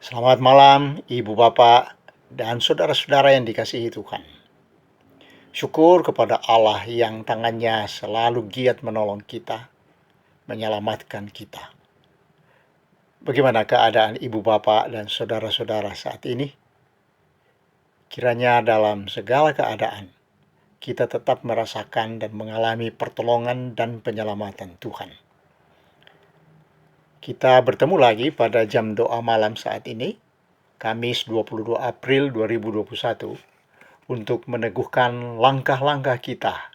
Selamat malam, Ibu Bapak, dan saudara-saudara yang dikasihi Tuhan. Syukur kepada Allah yang tangannya selalu giat menolong kita, menyelamatkan kita. Bagaimana keadaan Ibu Bapak dan saudara-saudara saat ini? Kiranya dalam segala keadaan, kita tetap merasakan dan mengalami pertolongan dan penyelamatan Tuhan. Kita bertemu lagi pada jam doa malam saat ini, Kamis 22 April 2021, untuk meneguhkan langkah-langkah kita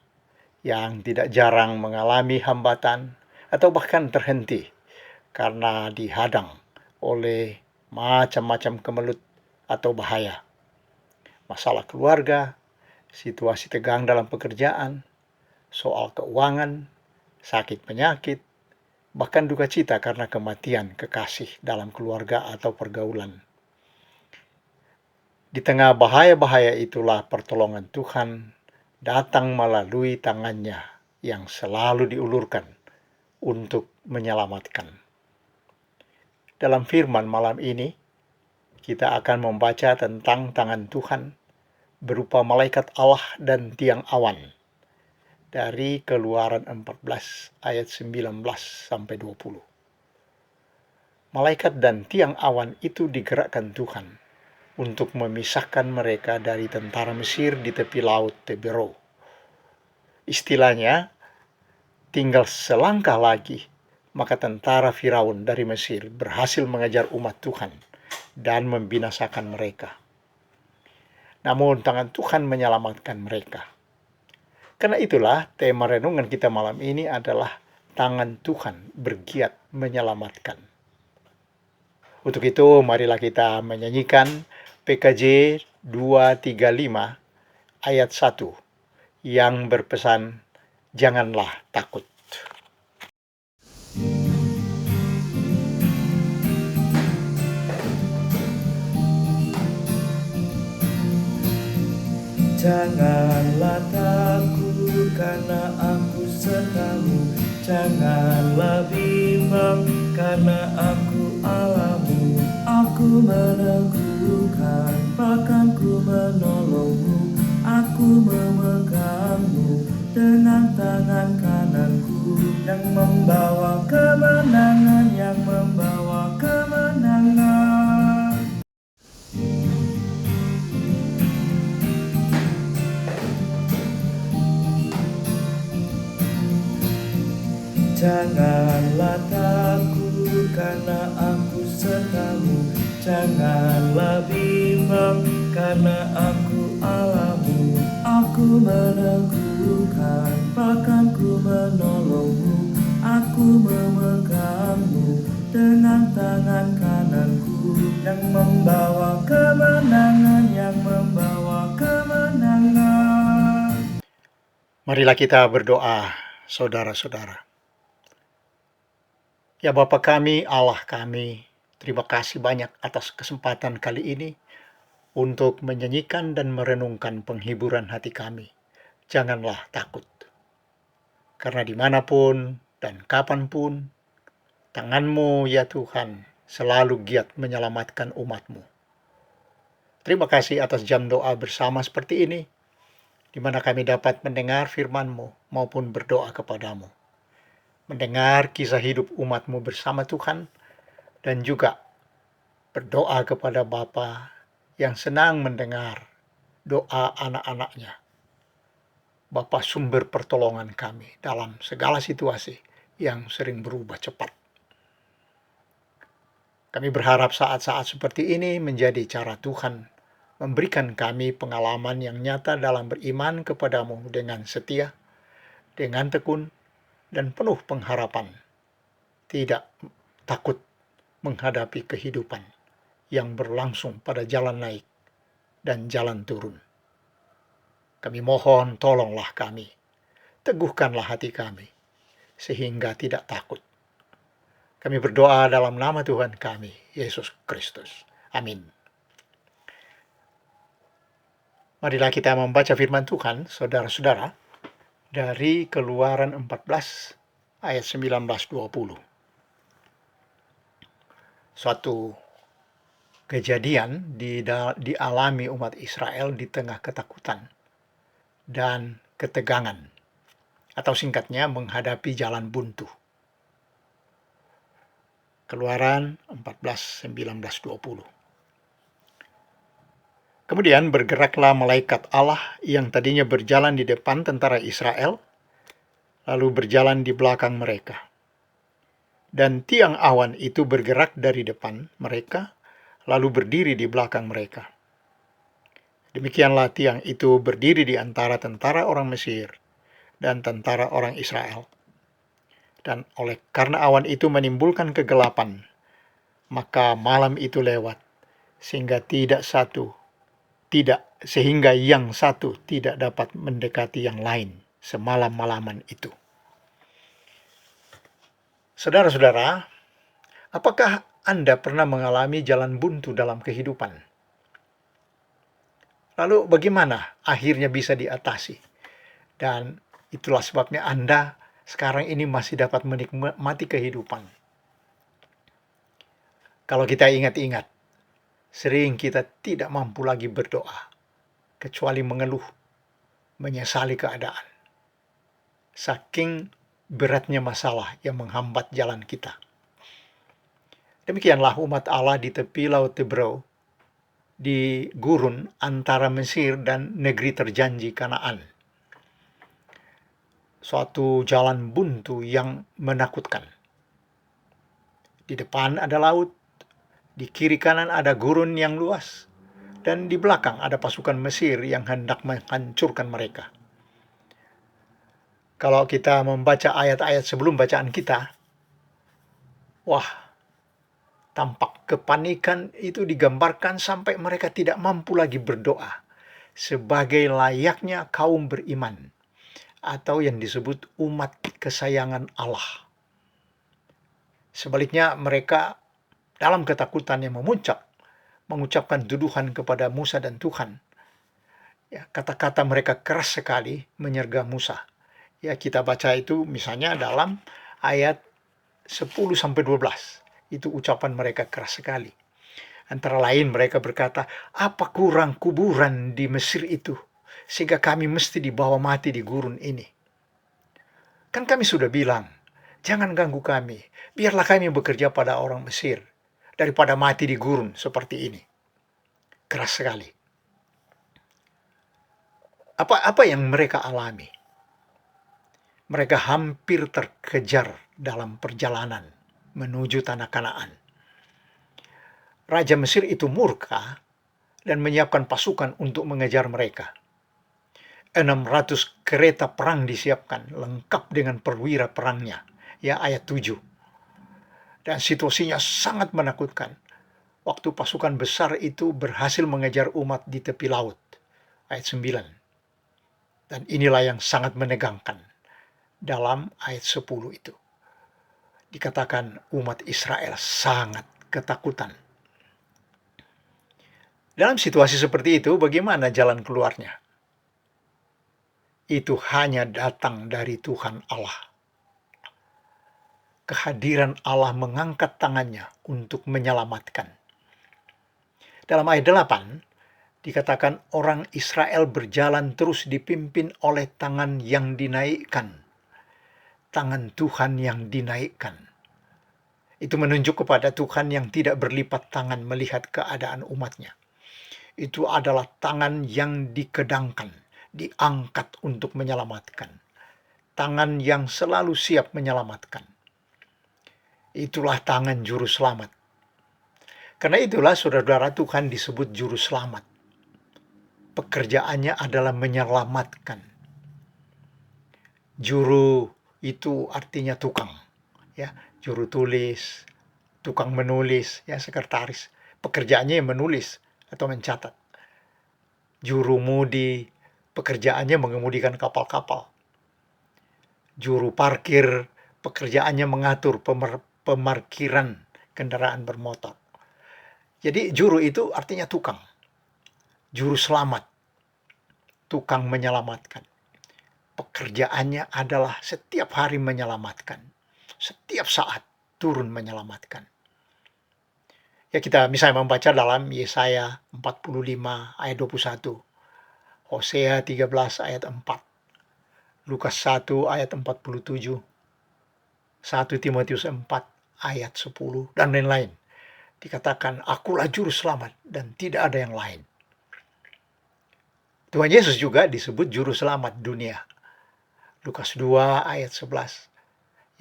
yang tidak jarang mengalami hambatan atau bahkan terhenti karena dihadang oleh macam-macam kemelut atau bahaya. Masalah keluarga, situasi tegang dalam pekerjaan, soal keuangan, sakit penyakit, bahkan duka cita karena kematian kekasih dalam keluarga atau pergaulan. Di tengah bahaya-bahaya itulah pertolongan Tuhan datang melalui tangannya yang selalu diulurkan untuk menyelamatkan. Dalam firman malam ini, kita akan membaca tentang tangan Tuhan berupa malaikat Allah dan tiang awan dari Keluaran 14 ayat 19 sampai 20. Malaikat dan tiang awan itu digerakkan Tuhan untuk memisahkan mereka dari tentara Mesir di tepi laut Tebero. Istilahnya, tinggal selangkah lagi, maka tentara Firaun dari Mesir berhasil mengejar umat Tuhan dan membinasakan mereka. Namun tangan Tuhan menyelamatkan mereka. Karena itulah tema renungan kita malam ini adalah tangan Tuhan bergiat menyelamatkan. Untuk itu marilah kita menyanyikan PKJ 235 ayat 1 yang berpesan, janganlah takut. Janganlah takut karena aku sertamu, janganlah bimbang karena aku Allahmu. Aku meneguhkan, bahkan ku menolongmu, aku memegangmu dengan tangan kananku yang membawa kemenangan, yang membawa kemenangan. Janganlah takut karena aku sertamu, janganlah bimbang karena aku Allahmu. Aku meneguhkan, bahkan ku menolongmu, aku memegangmu dengan tangan kananku yang membawa kemenangan, yang membawa kemenangan. Marilah kita berdoa, saudara-saudara. Ya Bapa kami, Allah kami, terima kasih banyak atas kesempatan kali ini untuk menyanyikan dan merenungkan penghiburan hati kami. Janganlah takut. Karena dimanapun dan kapanpun, tangan-Mu ya Tuhan selalu giat menyelamatkan umat-Mu. Terima kasih atas jam doa bersama seperti ini, di mana kami dapat mendengar firman-Mu maupun berdoa kepadamu. Mendengar kisah hidup umat-Mu bersama Tuhan, dan juga berdoa kepada Bapa yang senang mendengar doa anak-anaknya. Bapa sumber pertolongan kami dalam segala situasi yang sering berubah cepat. Kami berharap saat-saat seperti ini menjadi cara Tuhan memberikan kami pengalaman yang nyata dalam beriman kepadamu dengan setia, dengan tekun, dan penuh pengharapan. Tidak takut menghadapi kehidupan yang berlangsung pada jalan naik dan jalan turun. Kami mohon tolonglah kami, teguhkanlah hati kami, sehingga tidak takut. Kami berdoa dalam nama Tuhan kami, Yesus Kristus. Amin. Marilah kita membaca firman Tuhan, saudara-saudara, dari Keluaran 14 ayat 19-20. Suatu kejadian dialami umat Israel di tengah ketakutan dan ketegangan, atau singkatnya menghadapi jalan buntu. Keluaran 14:19-20. Kemudian bergeraklah malaikat Allah yang tadinya berjalan di depan tentara Israel, lalu berjalan di belakang mereka. Dan tiang awan itu bergerak dari depan mereka, lalu berdiri di belakang mereka. Demikianlah tiang itu berdiri di antara tentara orang Mesir dan tentara orang Israel. Dan karena awan itu menimbulkan kegelapan, maka malam itu lewat, sehingga yang satu tidak dapat mendekati yang lain semalam-malaman itu. Saudara-saudara, apakah Anda pernah mengalami jalan buntu dalam kehidupan? Lalu bagaimana akhirnya bisa diatasi? Dan itulah sebabnya Anda sekarang ini masih dapat menikmati kehidupan. Kalau kita ingat-ingat, sering kita tidak mampu lagi berdoa, kecuali mengeluh, menyesali keadaan. Saking beratnya masalah yang menghambat jalan kita. Demikianlah umat Allah di tepi Laut Tebrau, di gurun antara Mesir dan negeri terjanji Kanaan. Suatu jalan buntu yang menakutkan. Di depan ada laut, di kiri kanan ada gurun yang luas, dan di belakang ada pasukan Mesir yang hendak menghancurkan mereka. Kalau kita membaca ayat-ayat sebelum bacaan kita, wah, tampak kepanikan itu digambarkan sampai mereka tidak mampu lagi berdoa sebagai layaknya kaum beriman atau yang disebut umat kesayangan Allah. Sebaliknya mereka dalam ketakutan yang memuncak mengucapkan tuduhan kepada Musa dan Tuhan. Ya, kata-kata mereka keras sekali menyergap Musa. Ya, kita baca itu misalnya dalam ayat 10-12. Itu ucapan mereka keras sekali. Antara lain mereka berkata, apa kurang kuburan di Mesir itu, sehingga kami mesti dibawa mati di gurun ini. Kan kami sudah bilang, jangan ganggu kami, biarlah kami bekerja pada orang Mesir, daripada mati di gurun seperti ini. Keras sekali. Apa yang mereka alami? Mereka hampir terkejar dalam perjalanan menuju tanah Kanaan. Raja Mesir itu murka dan menyiapkan pasukan untuk mengejar mereka. 600 kereta perang disiapkan, lengkap dengan perwira perangnya. Ya, ayat 7. Dan situasinya sangat menakutkan. Waktu pasukan besar itu berhasil mengejar umat di tepi laut. Ayat 9. Dan inilah yang sangat menegangkan. Dalam ayat 10 itu dikatakan umat Israel sangat ketakutan. Dalam situasi seperti itu, bagaimana jalan keluarnya? Itu hanya datang dari Tuhan Allah. Kehadiran Allah mengangkat tangannya untuk menyelamatkan. Dalam ayat 8, dikatakan orang Israel berjalan terus dipimpin oleh tangan yang dinaikkan. Tangan Tuhan yang dinaikkan. Itu menunjuk kepada Tuhan yang tidak berlipat tangan melihat keadaan umatnya. Itu adalah tangan yang dikedangkan, diangkat untuk menyelamatkan. Tangan yang selalu siap menyelamatkan. Itulah tangan juru selamat. Karena itulah saudara-saudara Tuhan disebut juru selamat. Pekerjaannya adalah menyelamatkan. Juru itu artinya tukang, ya, juru tulis, tukang menulis, ya, sekretaris. Pekerjaannya menulis atau mencatat. Juru mudi, pekerjaannya mengemudikan kapal-kapal. Juru parkir, pekerjaannya mengatur pemarkiran kendaraan bermotor. Jadi juru itu artinya tukang. Juru selamat, tukang menyelamatkan. Pekerjaannya adalah setiap hari menyelamatkan. Setiap saat turun menyelamatkan. Ya kita misalnya membaca dalam Yesaya 45 ayat 21, Hosea 13 ayat 4, Lukas 1 ayat 47, 1 Timotius 4 ayat 10, dan lain-lain. Dikatakan, akulah juru selamat dan tidak ada yang lain. Tuhan Yesus juga disebut juru selamat dunia. Lukas 2 ayat 11,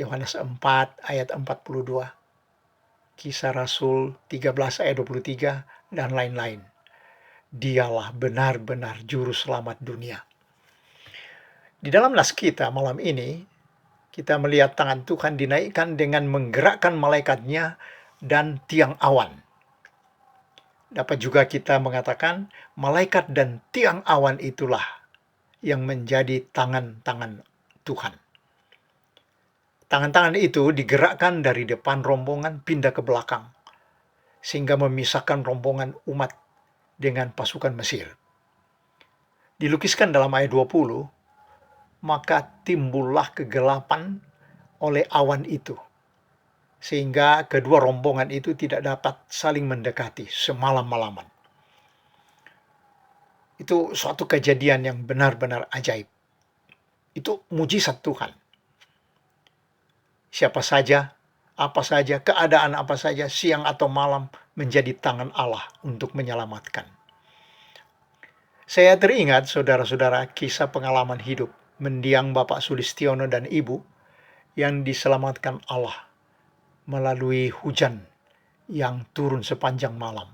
Yohanes 4 ayat 42, Kisah Rasul 13 ayat 23, dan lain-lain. Dialah benar-benar juru selamat dunia. Di dalam nas kita malam ini, kita melihat tangan Tuhan dinaikkan dengan menggerakkan malaikatnya dan tiang awan. Dapat juga kita mengatakan malaikat dan tiang awan itulah yang menjadi tangan-tangan Tuhan. Tangan-tangan itu digerakkan dari depan rombongan pindah ke belakang, sehingga memisahkan rombongan umat dengan pasukan Mesir. Dilukiskan dalam ayat 20, maka timbullah kegelapan oleh awan itu, sehingga kedua rombongan itu tidak dapat saling mendekati semalam-malaman. Itu suatu kejadian yang benar-benar ajaib. Itu mujizat Tuhan. Siapa saja, apa saja, keadaan apa saja, siang atau malam, menjadi tangan Allah untuk menyelamatkan. Saya teringat, saudara-saudara, kisah pengalaman hidup mendiang Bapak Sulistiono dan Ibu yang diselamatkan Allah melalui hujan yang turun sepanjang malam.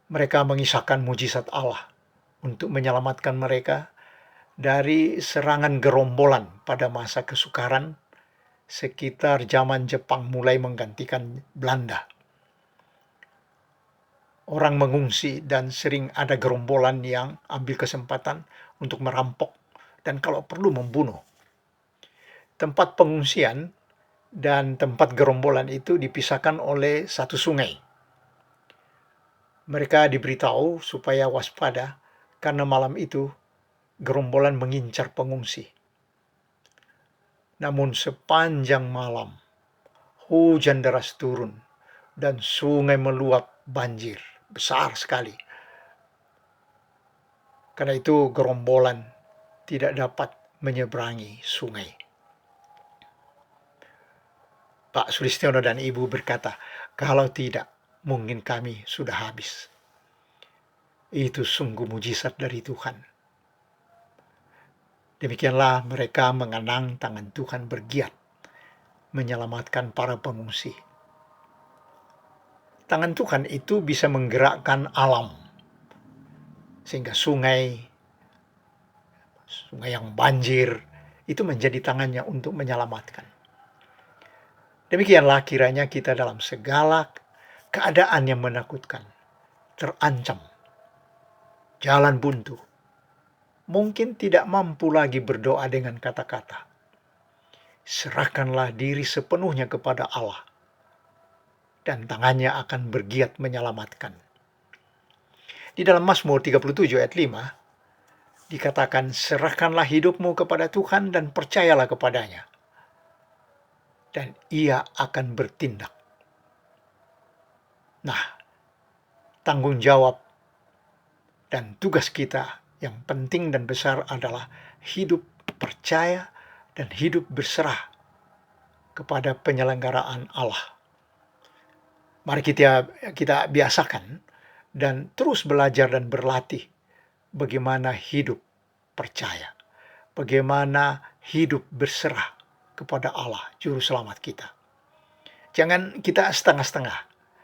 Mereka mengisahkan mujizat Allah untuk menyelamatkan mereka dari serangan gerombolan pada masa kesukaran sekitar zaman Jepang mulai menggantikan Belanda. Orang mengungsi dan sering ada gerombolan yang ambil kesempatan untuk merampok dan kalau perlu membunuh. Tempat pengungsian dan tempat gerombolan itu dipisahkan oleh satu sungai. Mereka diberitahu supaya waspada karena malam itu gerombolan mengincar pengungsi. Namun sepanjang malam, hujan deras turun dan sungai meluap banjir besar sekali. Karena itu gerombolan tidak dapat menyeberangi sungai. Pak Sulistiono dan Ibu berkata, kalau tidak, mungkin kami sudah habis. Itu sungguh mujizat dari Tuhan. Demikianlah mereka mengenang tangan Tuhan bergiat menyelamatkan para pengungsi. Tangan Tuhan itu bisa menggerakkan alam, sehingga sungai yang banjir, itu menjadi tangannya untuk menyelamatkan. Demikianlah kiranya kita dalam segala keadaan yang menakutkan, terancam, jalan buntu, mungkin tidak mampu lagi berdoa dengan kata-kata. Serahkanlah diri sepenuhnya kepada Allah, dan tangannya akan bergiat menyelamatkan. Di dalam Mazmur 37 ayat 5, dikatakan, serahkanlah hidupmu kepada Tuhan dan percayalah kepadanya, dan ia akan bertindak. Nah, tanggung jawab dan tugas kita yang penting dan besar adalah hidup percaya dan hidup berserah kepada penyelenggaraan Allah. Mari kita biasakan dan terus belajar dan berlatih bagaimana hidup percaya, bagaimana hidup berserah kepada Allah, Juru Selamat kita. Jangan kita setengah-setengah,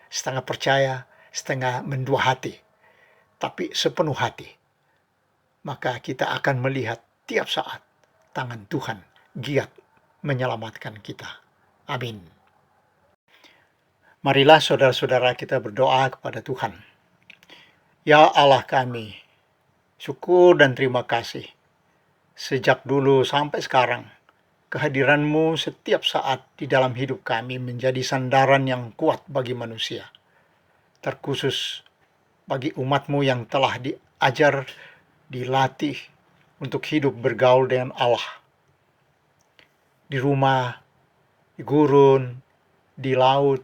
setengah percaya, setengah mendua hati, tapi sepenuh hati. Maka kita akan melihat tiap saat tangan Tuhan giat menyelamatkan kita. Amin. Marilah saudara-saudara kita berdoa kepada Tuhan. Ya Allah kami, syukur dan terima kasih. Sejak dulu sampai sekarang, kehadiran-Mu setiap saat di dalam hidup kami menjadi sandaran yang kuat bagi manusia. Terkhusus bagi umat-Mu yang telah diajar, dilatih untuk hidup bergaul dengan Allah. Di rumah, di gurun, di laut,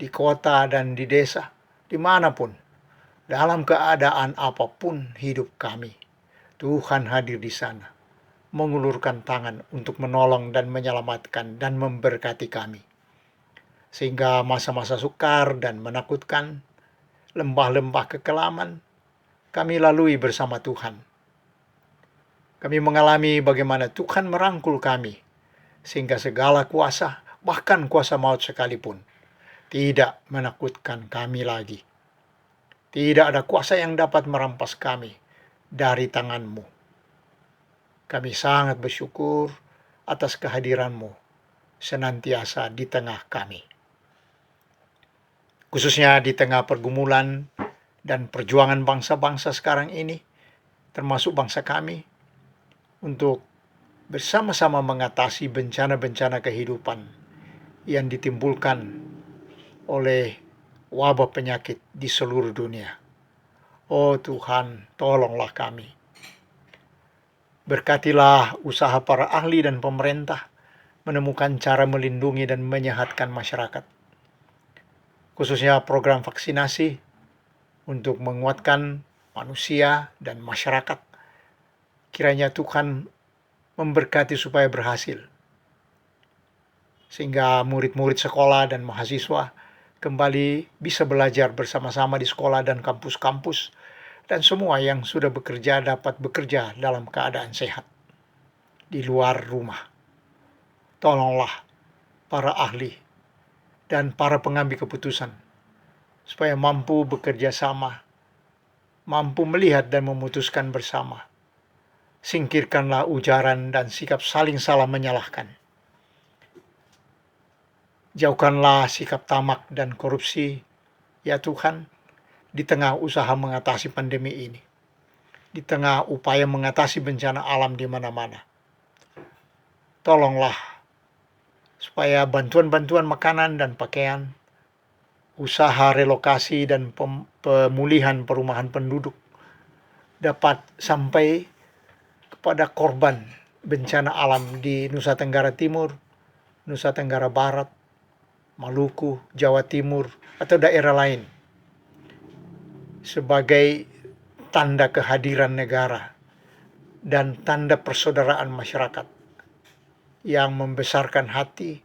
di kota dan di desa, dimanapun, dalam keadaan apapun hidup kami. Tuhan hadir di sana, mengulurkan tangan untuk menolong dan menyelamatkan dan memberkati kami. Sehingga masa-masa sukar dan menakutkan, lembah-lembah kekelaman, kami lalui bersama Tuhan. Kami mengalami bagaimana Tuhan merangkul kami, sehingga segala kuasa, bahkan kuasa maut sekalipun, tidak menakutkan kami lagi. Tidak ada kuasa yang dapat merampas kami dari tangan-Mu. Kami sangat bersyukur atas kehadiran-Mu senantiasa di tengah kami. Khususnya di tengah pergumulan dan perjuangan bangsa-bangsa sekarang ini, termasuk bangsa kami, untuk bersama-sama mengatasi bencana-bencana kehidupan yang ditimbulkan oleh wabah penyakit di seluruh dunia. Oh Tuhan, tolonglah kami. Berkatilah usaha para ahli dan pemerintah menemukan cara melindungi dan menyehatkan masyarakat. Khususnya program vaksinasi untuk menguatkan manusia dan masyarakat. Kiranya Tuhan memberkati supaya berhasil. Sehingga murid-murid sekolah dan mahasiswa kembali bisa belajar bersama-sama di sekolah dan kampus-kampus. Dan semua yang sudah bekerja dapat bekerja dalam keadaan sehat di luar rumah. Tolonglah para ahli dan para pengambil keputusan supaya mampu bekerja sama, mampu melihat dan memutuskan bersama. Singkirkanlah ujaran dan sikap saling salah menyalahkan. Jauhkanlah sikap tamak dan korupsi, ya Tuhan, di tengah usaha mengatasi pandemi ini, di tengah upaya mengatasi bencana alam di mana-mana. Tolonglah supaya bantuan-bantuan makanan dan pakaian, usaha relokasi dan pemulihan perumahan penduduk dapat sampai kepada korban bencana alam di Nusa Tenggara Timur, Nusa Tenggara Barat, Maluku, Jawa Timur, atau daerah lain, sebagai tanda kehadiran negara dan tanda persaudaraan masyarakat yang membesarkan hati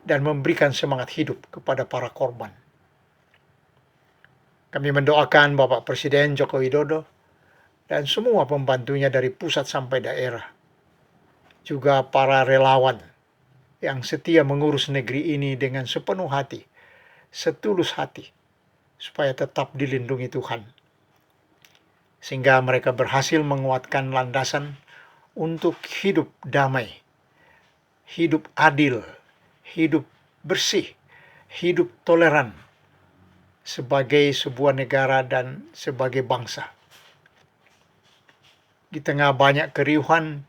dan memberikan semangat hidup kepada para korban. Kami mendoakan Bapak Presiden Joko Widodo dan semua pembantunya dari pusat sampai daerah, juga para relawan yang setia mengurus negeri ini dengan sepenuh hati, setulus hati, supaya tetap dilindungi Tuhan. Sehingga mereka berhasil menguatkan landasan untuk hidup damai, hidup adil, hidup bersih, hidup toleran sebagai sebuah negara dan sebagai bangsa. Di tengah banyak keriuhan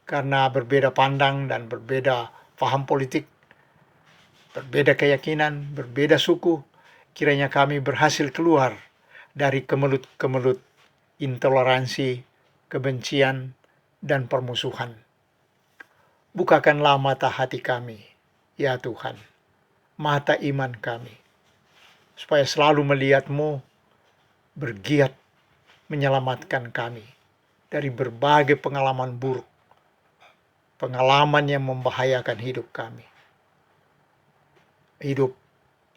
karena berbeda pandang dan berbeda paham politik, berbeda keyakinan, berbeda suku, kiranya kami berhasil keluar dari kemelut-kemelut intoleransi, kebencian, dan permusuhan. Bukakanlah mata hati kami, ya Tuhan, mata iman kami, supaya selalu melihat-Mu bergiat menyelamatkan kami dari berbagai pengalaman buruk, pengalaman yang membahayakan hidup kami. Hidup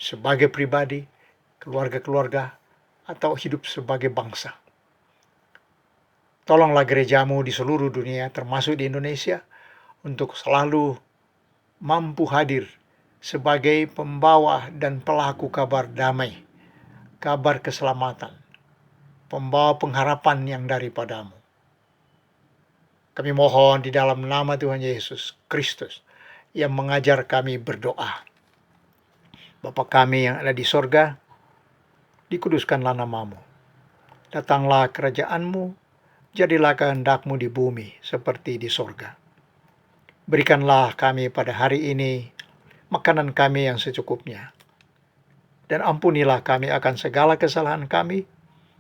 sebagai pribadi, keluarga-keluarga, atau hidup sebagai bangsa. Tolonglah gereja-Mu di seluruh dunia, termasuk di Indonesia, untuk selalu mampu hadir sebagai pembawa dan pelaku kabar damai, kabar keselamatan, pembawa pengharapan yang daripada-Mu. Kami mohon di dalam nama Tuhan Yesus Kristus yang mengajar kami berdoa. Bapa kami yang ada di sorga, dikuduskanlah nama-Mu. Datanglah kerajaan-Mu, jadilah kehendak-Mu di bumi seperti di sorga. Berikanlah kami pada hari ini makanan kami yang secukupnya. Dan ampunilah kami akan segala kesalahan kami,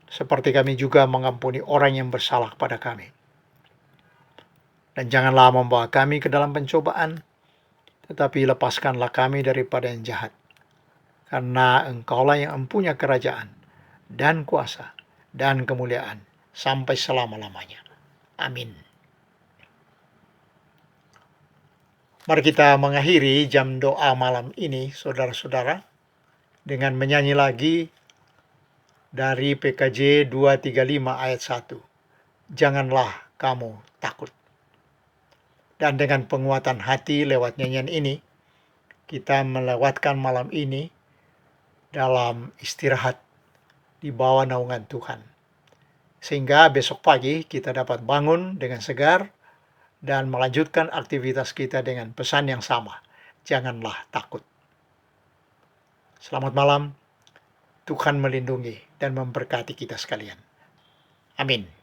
seperti kami juga mengampuni orang yang bersalah kepada kami. Dan janganlah membawa kami ke dalam pencobaan, tetapi lepaskanlah kami daripada yang jahat. karena Engkaulah yang mempunyai kerajaan dan kuasa dan kemuliaan sampai selama-lamanya. Amin. Mari kita mengakhiri jam doa malam ini, saudara-saudara, dengan menyanyi lagi dari PKJ 235 ayat 1. Janganlah kamu takut. Dan dengan penguatan hati lewat nyanyian ini, kita melewatkan malam ini dalam istirahat di bawah naungan Tuhan. Sehingga besok pagi kita dapat bangun dengan segar dan melanjutkan aktivitas kita dengan pesan yang sama. Janganlah takut. Selamat malam. Tuhan melindungi dan memberkati kita sekalian. Amin.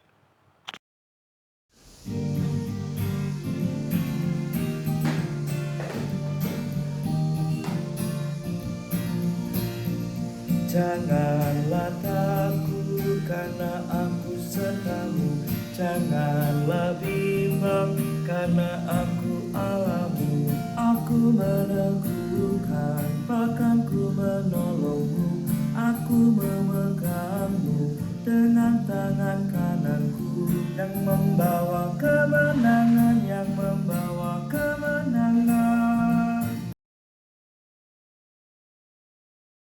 Janganlah takut karena aku sertamu, janganlah bimbang karena aku Allahmu. Aku meneguhkan, bahkan ku menolongmu, aku memegangmu dengan tangan kananku yang membawa